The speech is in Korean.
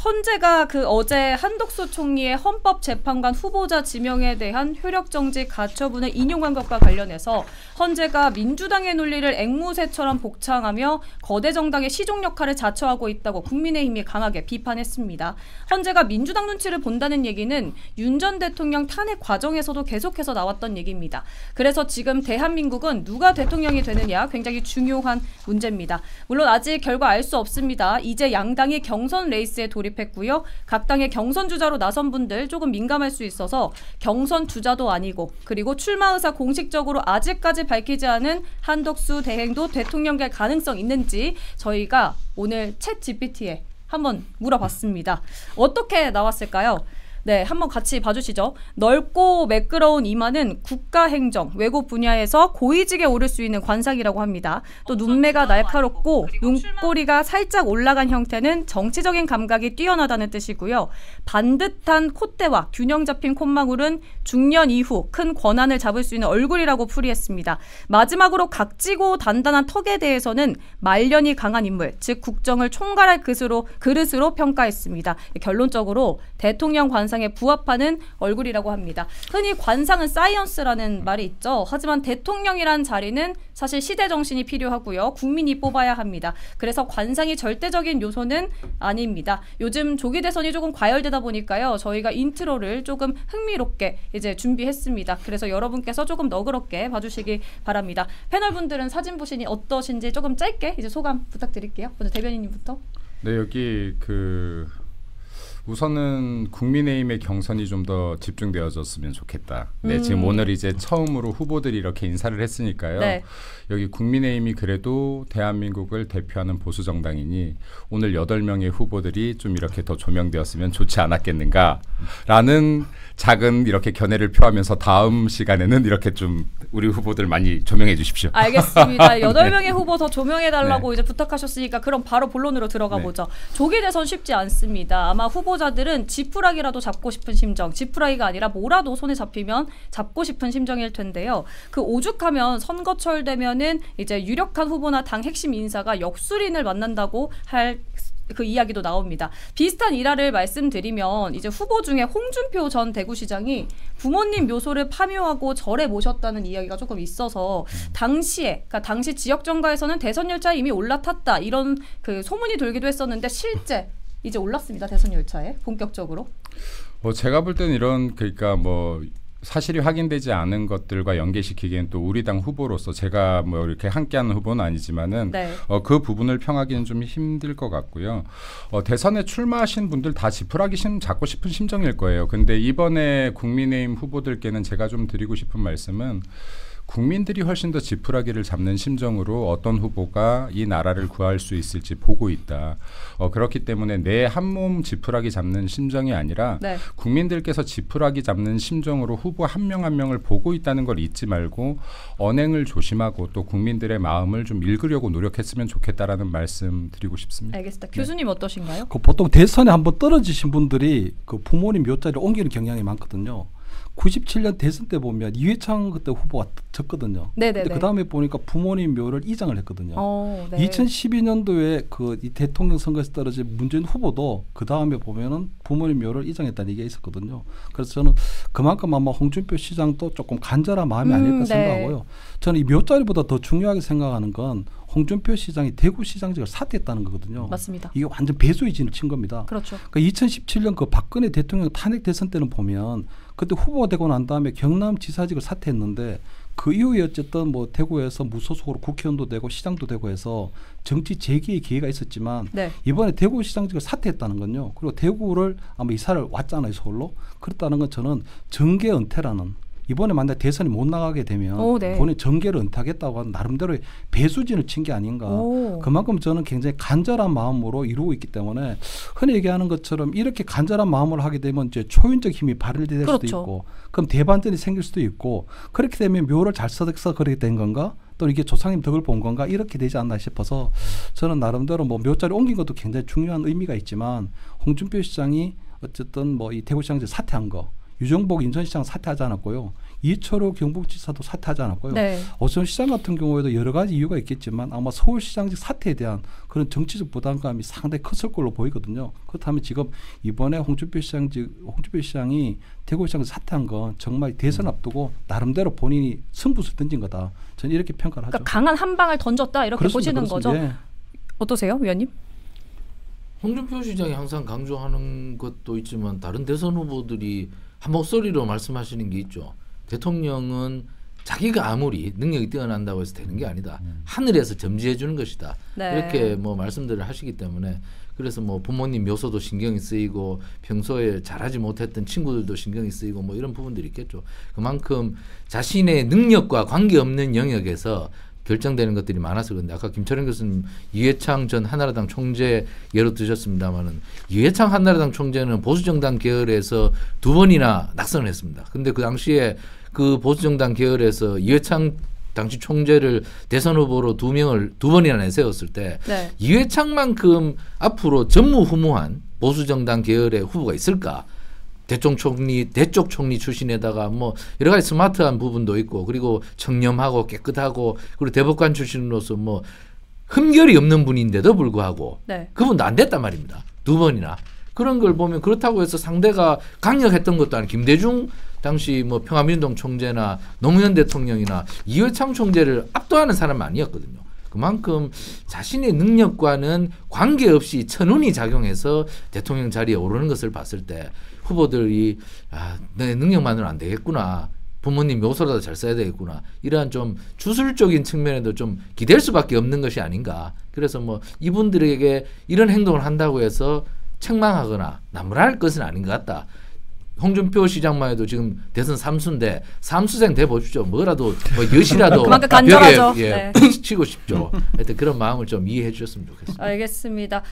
헌재가 어제 한덕수 총리의 헌법재판관 후보자 지명에 대한 효력정지 가처분을 인용한 것과 관련해서 헌재가 민주당의 논리를 앵무새처럼 복창하며 거대 정당의 시종 역할을 자처하고 있다고 국민의힘이 강하게 비판했습니다. 헌재가 민주당 눈치를 본다는 얘기는 윤 전 대통령 탄핵 과정에서도 계속해서 나왔던 얘기입니다. 그래서 지금 대한민국은 누가 대통령이 되느냐 굉장히 중요한 문제입니다. 물론 아직 결과 알 수 없습니다. 이제 양당이 경선 레이스에 돌입했고요. 각 당의 경선 주자로 나선 분들 조금 민감할 수 있어서 경선 주자도 아니고 그리고 출마 의사 공식적으로 아직까지 밝히지 않은 한덕수 대행도 대통령 될 가능성 있는지 저희가 오늘 챗 GPT에 한번 물어봤습니다. 어떻게 나왔을까요? 네, 한번 같이 봐주시죠. 넓고 매끄러운 이마는 국가행정, 외국 분야에서 고위직에 오를 수 있는 관상이라고 합니다. 또 눈매가 날카롭고 눈꼬리가 살짝 올라간 형태는 정치적인 감각이 뛰어나다는 뜻이고요. 반듯한 콧대와 균형 잡힌 콧망울은 중년 이후 큰 권한을 잡을 수 있는 얼굴이라고 풀이했습니다. 마지막으로 각지고 단단한 턱에 대해서는 말년이 강한 인물, 즉 국정을 총괄할 그릇으로 평가했습니다. 결론적으로 대통령 관상에 부합하는 얼굴이라고 합니다. 흔히 관상은 사이언스라는 말이 있죠. 하지만 대통령이라는 자리는 사실 시대 정신이 필요하고요. 국민이 뽑아야 합니다. 그래서 관상이 절대적인 요소는 아닙니다. 요즘 조기 대선이 조금 과열되다 보니까요. 저희가 인트로를 조금 흥미롭게 이제 준비했습니다. 그래서 여러분께서 조금 너그럽게 봐주시기 바랍니다. 패널분들은 사진 보시니 어떠신지 조금 짧게 이제 소감 부탁드릴게요. 먼저 대변인님부터. 네, 여기 우선은 국민의힘의 경선이 좀 더 집중되어졌으면 좋겠다. 네, 지금 오늘 이제 처음으로 후보들이 이렇게 인사를 했으니까요. 네. 여기 국민의힘이 그래도 대한민국을 대표하는 보수 정당이니 오늘 8명의 후보들이 좀 이렇게 더 조명되었으면 좋지 않았겠는가라는 작은 이렇게 견해를 표하면서 다음 시간에는 이렇게 좀 우리 후보들 많이 조명해 주십시오. 알겠습니다. 8명의 후보 더 조명해달라고 네. 이제 부탁하셨으니까 그럼 바로 본론으로 들어가 네. 보죠. 조기 대선 쉽지 않습니다. 아마 후보자들은 지푸라기라도 잡고 싶은 심정, 지푸라기가 아니라 뭐라도 손에 잡히면 잡고 싶은 심정일 텐데요. 오죽하면 선거철 되면은 이제 유력한 후보나 당 핵심 인사가 역술인을 만난다고 할 그 이야기도 나옵니다. 비슷한 일화를 말씀드리면 이제 후보 중에 홍준표 전 대구시장이 부모님 묘소를 파묘하고 절에 모셨다는 이야기가 조금 있어서 그러니까 당시 지역 정가에서는 대선 열차에 이미 올라탔다 이런 그 소문이 돌기도 했었는데 실제 이제 올랐습니다. 대선 열차에 본격적으로. 제가 볼 때는 이런 그러니까 사실이 확인되지 않은 것들과 연계시키기엔 또 우리 당 후보로서 제가 이렇게 함께하는 후보는 아니지만은 네. 그 부분을 평하기는 좀 힘들 것 같고요. 대선에 출마하신 분들 다 지푸라기 잡고 싶은 심정일 거예요. 근데 이번에 국민의힘 후보들께는 제가 좀 드리고 싶은 말씀은 국민들이 훨씬 더 지푸라기를 잡는 심정으로 어떤 후보가 이 나라를 구할 수 있을지 보고 있다. 그렇기 때문에 내 한 몸 지푸라기 잡는 심정이 아니라 네. 국민들께서 지푸라기 잡는 심정으로 후보 한 명 한 명을 보고 있다는 걸 잊지 말고 언행을 조심하고 또 국민들의 마음을 좀 읽으려고 노력했으면 좋겠다라는 말씀 드리고 싶습니다. 알겠습니다. 교수님 어떠신가요? 보통 대선에 한번 떨어지신 분들이 부모님 묘자리를 옮기는 경향이 많거든요. 97년 대선 때 보면 이회창 그때 후보가 졌거든요. 근데 그 다음에 보니까 부모님 묘를 이장을 했거든요. 네. 2012년도에 이 대통령 선거에서 떨어진 문재인 후보도 그 다음에 보면은 부모님 묘를 이장했다는 얘기가 있었거든요. 그래서 저는 그만큼 아마 홍준표 시장도 조금 간절한 마음이 아닐까 생각하고요. 저는 이 묘자리보다 더 중요하게 생각하는 건 홍준표 시장이 대구시장직을 사퇴했다는 거거든요. 맞습니다. 이게 완전 배수의 진을 친 겁니다. 그렇죠. 그러니까 2017년 박근혜 대통령 탄핵 대선 때는 보면 그때 후보가 되고 난 다음에 경남지사직을 사퇴했는데 그 이후에 어쨌든 대구에서 무소속으로 국회의원도 되고 시장도 되고 해서 정치 재기의 기회가 있었지만 네. 이번에 대구시장직을 사퇴했다는 건요. 그리고 대구를 아마 이사를 왔잖아요. 서울로. 그렇다는 건 저는 정계 은퇴라는 이번에 만약 대선이 못 나가게 되면 네. 본인 정계를 은퇴하겠다고 하는 나름대로의 배수진을 친 게 아닌가. 그만큼 저는 굉장히 간절한 마음으로 이루고 있기 때문에 흔히 얘기하는 것처럼 이렇게 간절한 마음으로 하게 되면 이제 초인적 힘이 발휘될 그렇죠. 수도 있고 그럼 대반전이 생길 수도 있고 그렇게 되면 묘를 잘 써서 그렇게 된 건가? 또 이게 조상님 덕을 본 건가? 이렇게 되지 않나 싶어서 저는 나름대로 묘자리 옮긴 것도 굉장히 중요한 의미가 있지만 홍준표 시장이 어쨌든 이 대구시장에서 사퇴한 거 유정복 인천시장 사퇴하지 않았고요. 이철호 경북지사도 사퇴하지 않았고요. 네. 오세훈 시장 같은 경우에도 여러 가지 이유가 있겠지만 아마 서울시장직 사퇴에 대한 그런 정치적 부담감이 상당히 컸을 걸로 보이거든요. 그렇다면 지금 이번에 홍준표 시장이 대구시장에서 사퇴한 건 정말 대선 앞두고 나름대로 본인이 승부수 던진 거다. 저는 이렇게 평가를 하죠. 그러니까 강한 한 방을 던졌다 이렇게 그렇습니다. 보시는 거죠. 예. 어떠세요, 위원님? 홍준표 시장이 항상 강조하는 것도 있지만 다른 대선 후보들이 한 목소리로 말씀하시는 게 있죠. 대통령은 자기가 아무리 능력이 뛰어난다고 해서 되는 게 아니다. 하늘에서 점지해 주는 것이다. 네. 이렇게 뭐 말씀들을 하시기 때문에 그래서 뭐 부모님 묘소도 신경이 쓰이고 평소에 잘하지 못했던 친구들도 신경이 쓰이고 뭐 이런 부분들이 있겠죠. 그만큼 자신의 능력과 관계없는 영역에서 결정되는 것들이 많아서 그런데 아까 김철현 교수님 이회창 전 한나라당 총재 예로 드셨습니다마는 이회창 한나라당 총재는 보수정당 계열에서 2번이나 낙선을 했습니다. 근데 그 당시에 그 보수정당 계열에서 이회창 당시 총재를 대선 후보로 2번이나 내세웠을 때 네. 이회창만큼 앞으로 전무후무한 보수정당 계열의 후보가 있을까? 대쪽 총리 출신에다가 뭐 여러 가지 스마트한 부분도 있고 그리고 청렴하고 깨끗하고 그리고 대법관 출신으로서 뭐 흠결이 없는 분인데도 불구하고 네. 그분도 안 됐단 말입니다. 2번이나 그런 걸 보면 그렇다고 해서 상대가 강력했던 것도 아니고 김대중 당시 뭐 평화민주당 총재나 노무현 대통령이나 이회창 총재를 압도하는 사람은 아니었거든요. 그만큼 자신의 능력과는 관계없이 천운이 작용해서 대통령 자리에 오르는 것을 봤을 때 후보들이 내 능력만으로는 안 되겠구나. 부모님 묘소라도 잘 써야 되겠구나. 이러한 좀 주술적인 측면에도 좀 기댈 수밖에 없는 것이 아닌가. 그래서 뭐 이분들에게 이런 행동을 한다고 해서 책망하거나 나무랄 것은 아닌 것 같다. 홍준표 시장만 해도 지금 대선 3수인데 3수생 돼보십시오. 뭐라도 뭐 엿이라도 그만큼 간절하죠. 벽에 치고 싶죠. 하여튼 그런 마음을 좀 이해해 주셨으면 좋겠습니다. 알겠습니다.